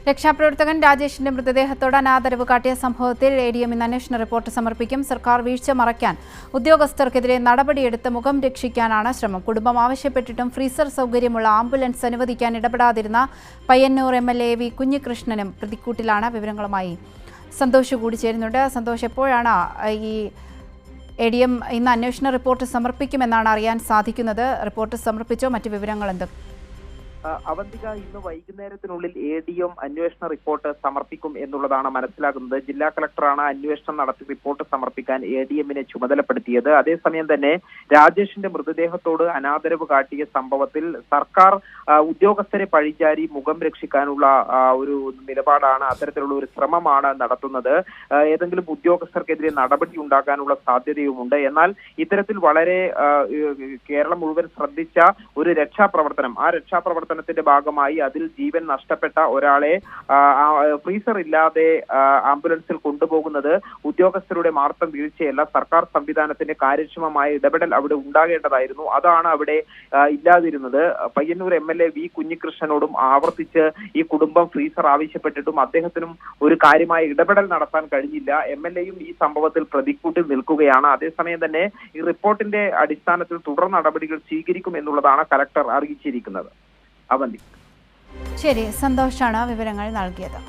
രക്ഷാപ്രവർത്തകൻ രാജേഷിന്റെ മൃതദേഹത്തോട് അനാദരവ് കാട്ടിയ സംഭവത്തിൽ ADM ഇന്ന് അന്വേഷണ റിപ്പോർട്ട് സമർപ്പിക്കും. സർക്കാർ വീഴ്ച മറയ്ക്കാൻ ഉദ്യോഗസ്ഥർക്കെതിരെ നടപടിയെടുത്ത് മുഖം രക്ഷിക്കാനാണ് ശ്രമം. കുടുംബം ആവശ്യപ്പെട്ടിട്ടും ഫ്രീസർ സൗകര്യമുള്ള ആംബുലൻസ് അനുവദിക്കാൻ ഇടപെടാതിരുന്ന പയ്യന്നൂർ MLA വി കുഞ്ഞികൃഷ്ണനും പ്രതിക്കൂട്ടിലാണ്. വിവരങ്ങളുമായി സന്തോഷ് കൂടി ചേരുന്നുണ്ട്. സന്തോഷ്, എപ്പോഴാണ് ഈ ADM ഇന്ന് അന്വേഷണ റിപ്പോർട്ട് സമർപ്പിക്കുമെന്നാണ് അറിയാൻ സാധിക്കുന്നത്? റിപ്പോർട്ട് സമർപ്പിച്ചോ? മറ്റു വിവരങ്ങൾ എന്ത്? അവന്തിക, ഇന്ന് വൈകുന്നേരത്തിനുള്ളിൽ ADM അന്വേഷണ റിപ്പോർട്ട് സമർപ്പിക്കും എന്നുള്ളതാണ് മനസ്സിലാകുന്നത്. ജില്ലാ കളക്ടറാണ് അന്വേഷണം നടത്തി റിപ്പോർട്ട് സമർപ്പിക്കാൻ ADMനെ ചുമതലപ്പെടുത്തിയത്. അതേസമയം തന്നെ രാജേഷിന്റെ മൃതദേഹത്തോട് അനാദരവ് കാട്ടിയ സംഭവത്തിൽ സർക്കാർ ഉദ്യോഗസ്ഥരെ പഴിചാരി മുഖം രക്ഷിക്കാനുള്ള ഒരു നിലപാടാണ്, അത്തരത്തിലുള്ള ഒരു ശ്രമമാണ് നടത്തുന്നത്. ഏതെങ്കിലും ഉദ്യോഗസ്ഥർക്കെതിരെ നടപടി ഉണ്ടാകാനുള്ള സാധ്യതയുമുണ്ട്. എന്നാൽ ഇത്തരത്തിൽ വളരെ കേരളം മുഴുവൻ ശ്രദ്ധിച്ച ഒരു രക്ഷാപ്രവർത്തനം, ആ രക്ഷാപ്രവർത്തനത്തിന്റെ ഭാഗമായി അതിൽ ജീവൻ നഷ്ടപ്പെട്ട ഒരാളെ ഫ്രീസർ ഇല്ലാതെ ആംബുലൻസിൽ കൊണ്ടുപോകുന്നത് ഉദ്യോഗസ്ഥരുടെ മാത്രം വീഴ്ചയല്ല, സർക്കാർ സംവിധാനത്തിന്റെ കാര്യക്ഷമമായ ഇടപെടൽ അവിടെ ഉണ്ടാകേണ്ടതായിരുന്നു. അതാണ് അവിടെ ഇല്ലാതിരുന്നത്. പയ്യന്നൂർ MLA വി കുഞ്ഞികൃഷ്ണനോടും ആവർത്തിച്ച് ഈ കുടുംബം ഫ്രീസർ ആവശ്യപ്പെട്ടിട്ടും അദ്ദേഹത്തിനും ഒരു കാര്യമായ ഇടപെടൽ നടത്താൻ കഴിഞ്ഞില്ല. MLAയും ഈ സംഭവത്തിൽ പ്രതിക്കൂട്ടിൽ നിൽക്കുകയാണ്. അതേസമയം തന്നെ ഈ റിപ്പോർട്ടിന്റെ അടിസ്ഥാനത്തിൽ തുടർ നടപടികൾ സ്വീകരിക്കും എന്നുള്ളതാണ് കലക്ടർ അറിയിച്ചിരിക്കുന്നത്. അവന്തി. ശരി, സന്തോഷാണ് വിവരങ്ങൾ നൽകിയത്.